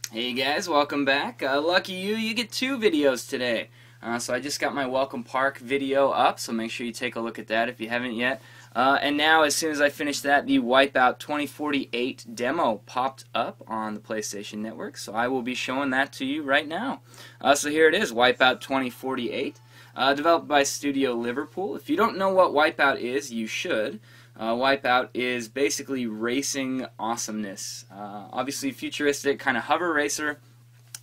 Hey guys, welcome back. Lucky you, you get two videos today. So I just got my Welcome Park video up, so make sure you take a look at that if you haven't yet. And now, as soon as I finish that, the WipEout 2048 demo popped up on the PlayStation Network, so I will be showing that to you right now. So here it is, WipEout 2048, developed by Studio Liverpool. If you don't know what WipEout is, you should. WipEout is basically racing awesomeness. Obviously futuristic, kind of hover racer.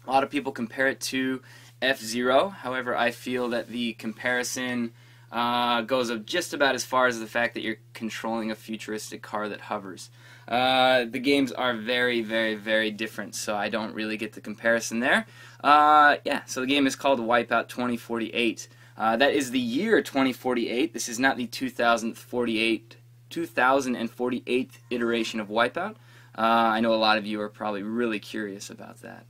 A lot of people compare it to F-Zero. However, I feel that the comparison goes up just about as far as the fact that you're controlling a futuristic car that hovers. The games are very, very, very different, so I don't really get the comparison there. Yeah, so the game is called WipEout 2048. That is the year 2048. This is not the 2048th iteration of WipEout. I know a lot of you are probably really curious about that.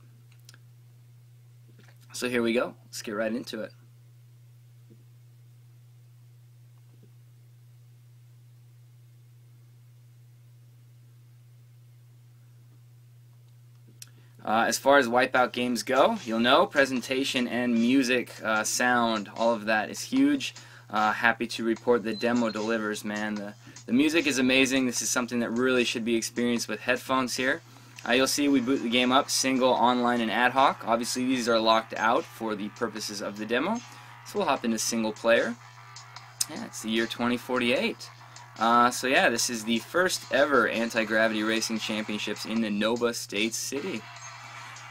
So here we go. Let's get right into it. As far as WipEout games go, you'll know presentation and music, sound, all of that is huge. Happy to report the demo delivers, man. The music is amazing. This is something that really should be experienced with headphones here. You'll see we boot the game up, single, online, and ad hoc. Obviously these are locked out for the purposes of the demo. So we'll hop into single player. Yeah, it's the year 2048. So yeah, this is the first ever anti-gravity racing championships in the Nova State City.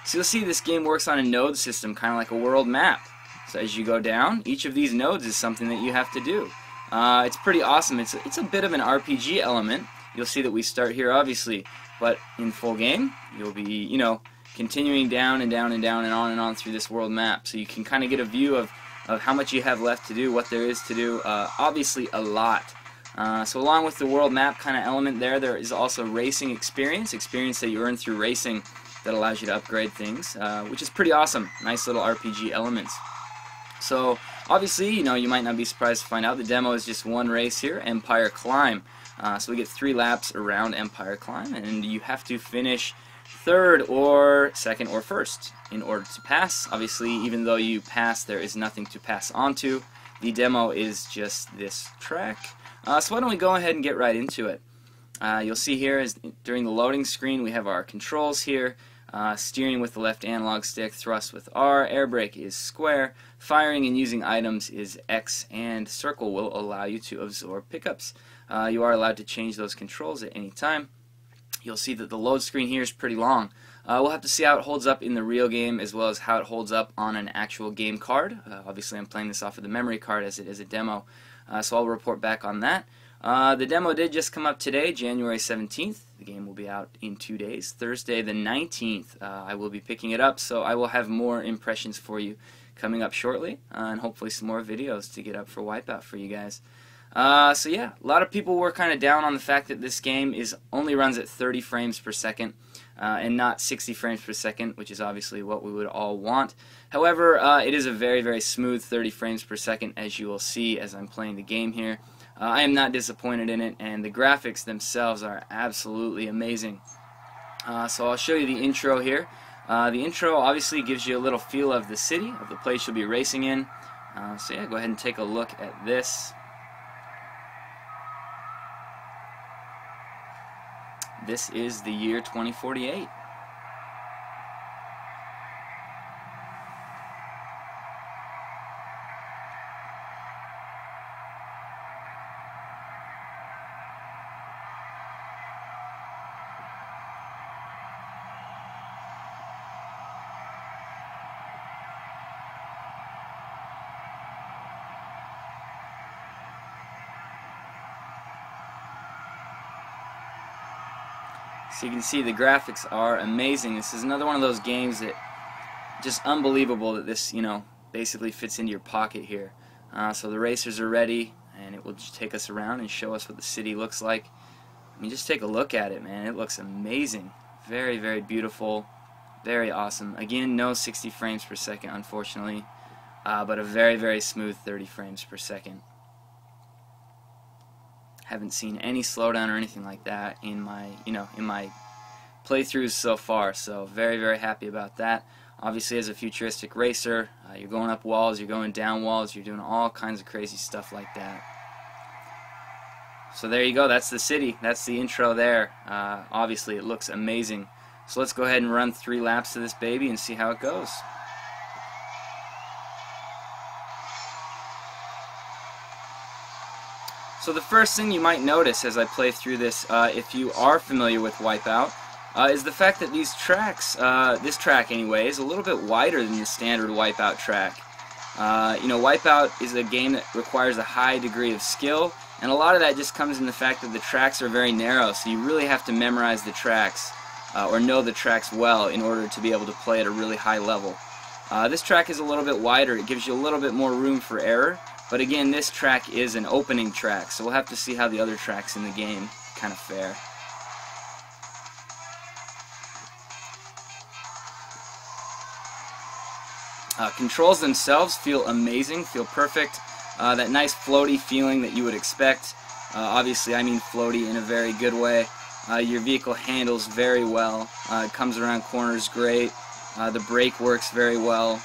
So you'll see this game works on a node system, kind of like a world map. So as you go down, each of these nodes is something that you have to do. It's pretty awesome. It's a bit of an RPG element. You'll see that we start here, obviously, but in full game, you'll be, continuing down and down and down and on through this world map. So you can kind of get a view of how much you have left to do, what there is to do. Obviously, a lot. So along with the world map kind of element there is also racing experience that you earn through racing that allows you to upgrade things, which is pretty awesome. Nice little RPG elements. So obviously, you might not be surprised to find out the demo is just one race here, Empire Climb. So we get 3 laps around Empire Climb, and you have to finish third or second or first in order to pass. Obviously, even though you pass, there is nothing to pass onto. The demo is just this track. So why don't we go ahead and get right into it. You'll see here is during the loading screen we have our controls here. Steering with the left analog stick, thrust with R, air brake is square, firing and using items is X, and circle will allow you to absorb pickups. You are allowed to change those controls at any time. You'll see that the load screen here is pretty long. We'll have to see how it holds up in the real game as well as how it holds up on an actual game card. Obviously I'm playing this off of the memory card as it is a demo, so I'll report back on that. The demo did just come up today, January 17th. The game will be out in 2 days. Thursday the 19th, I will be picking it up, so I will have more impressions for you coming up shortly, and hopefully some more videos to get up for WipEout for you guys. So yeah, a lot of people were kind of down on the fact that this game only runs at 30 frames per second and not 60 frames per second, which is obviously what we would all want. However, it is a very, very smooth 30 frames per second, as you will see as I'm playing the game here. I am not disappointed in it, and the graphics themselves are absolutely amazing. So I'll show you the intro here. The intro obviously gives you a little feel of the city, of the place you'll be racing in. So yeah, go ahead and take a look at this. This is the year 2048. So you can see the graphics are amazing. This is another one of those games that just unbelievable that this, basically fits into your pocket here. So the racers are ready, and it will just take us around and show us what the city looks like. I mean, just take a look at it, man. It looks amazing. Very, very beautiful. Very awesome. Again, no 60 frames per second, unfortunately, but a very, very smooth 30 frames per second. Haven't seen any slowdown or anything like that in my, in my playthroughs so far, so very, very happy about that. Obviously, as a futuristic racer, you're going up walls, you're going down walls, you're doing all kinds of crazy stuff like that. So there you go, that's the city, that's the intro there. Obviously, it looks amazing. So let's go ahead and run 3 laps of this baby and see how it goes. So the first thing you might notice as I play through this, if you are familiar with WipEout, is the fact that these tracks, this track anyway, is a little bit wider than the standard WipEout track. You know, WipEout is a game that requires a high degree of skill, and a lot of that just comes in the fact that the tracks are very narrow, so you really have to memorize the tracks, or know the tracks well in order to be able to play at a really high level. This track is a little bit wider, it gives you a little bit more room for error, but again, this track is an opening track, so we'll have to see how the other tracks in the game kind of fare. Controls themselves feel amazing, feel perfect. That nice floaty feeling that you would expect. Obviously, I mean floaty in a very good way. Your vehicle handles very well. It comes around corners great. The brake works very well.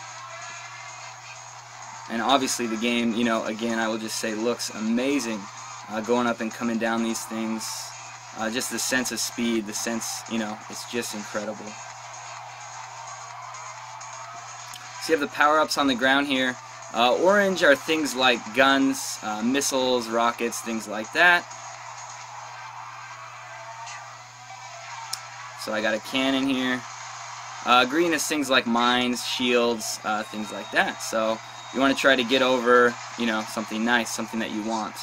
And obviously the game, you know, again, I will just say looks amazing. Going up and coming down these things. Just the sense of speed, the sense, you know, it's just incredible. So you have the power-ups on the ground here. Orange are things like guns, missiles, rockets, things like that. So I got a cannon here. Green is things like mines, shields, things like that. So you want to try to get over, you know, something nice, something that you want.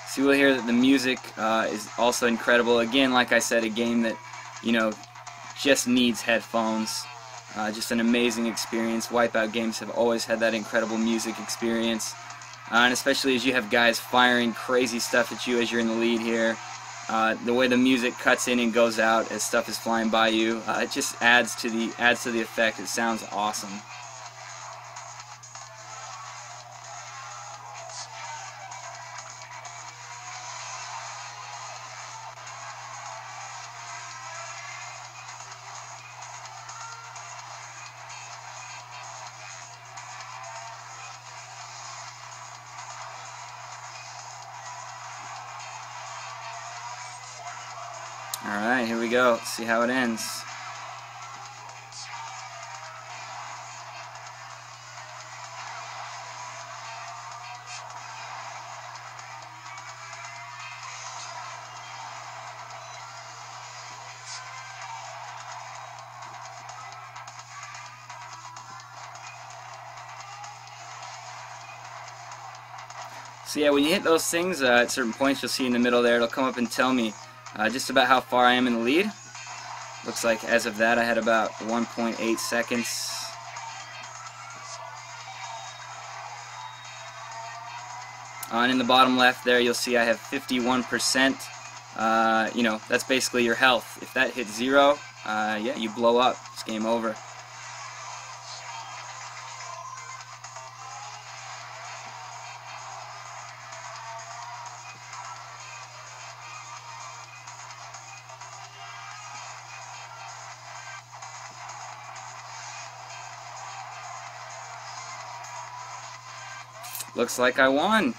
So you will hear that the music is also incredible. Again, like I said, a game that, you know, just needs headphones. Just an amazing experience. WipEout games have always had that incredible music experience. And especially as you have guys firing crazy stuff at you as you're in the lead here. The way the music cuts in and goes out as stuff is flying by you, it just adds to the effect. It sounds awesome. Alright, here we go. Let's see how it ends. So yeah, when you hit those things at certain points, you'll see in the middle there, it'll come up and tell me just about how far I am in the lead. Looks like as of that I had about 1.8 seconds. And in the bottom left there you'll see I have 51%. You know, that's basically your health. If that hits 0, yeah, you blow up. It's game over. Looks like I won.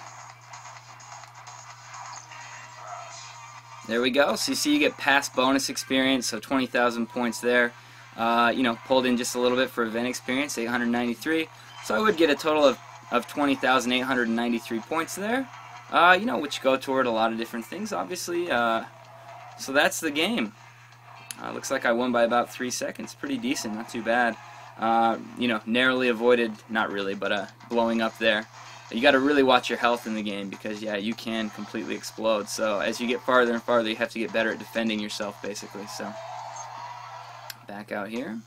There we go. So you see you get past bonus experience, so 20,000 points there. You know, pulled in just a little bit for event experience, 893. So I would get a total of 20,893 points there. You know, which go toward a lot of different things, obviously. So that's the game. Looks like I won by about 3 seconds. Pretty decent, not too bad. You know, narrowly avoided, not really, but blowing up there. You got to really watch your health in the game because, yeah, you can completely explode. So as you get farther and farther, you have to get better at defending yourself, basically. So back out here.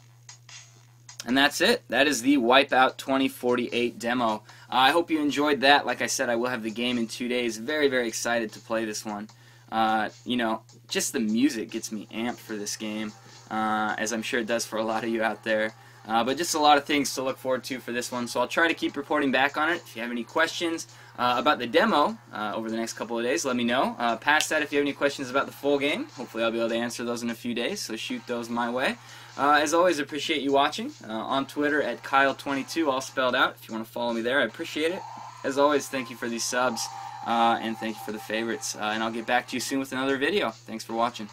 And that's it. That is the WipEout 2048 demo. I hope you enjoyed that. Like I said, I will have the game in 2 days. Very, very excited to play this one. You know, just the music gets me amped for this game, as I'm sure it does for a lot of you out there. But just a lot of things to look forward to for this one, so I'll try to keep reporting back on it. If you have any questions about the demo over the next couple of days, let me know. Past that, if you have any questions about the full game, hopefully I'll be able to answer those in a few days, so shoot those my way. As always, I appreciate you watching. On Twitter at Kyle22, all spelled out. If you want to follow me there, I appreciate it. As always, thank you for these subs, and thank you for the favorites. And I'll get back to you soon with another video. Thanks for watching.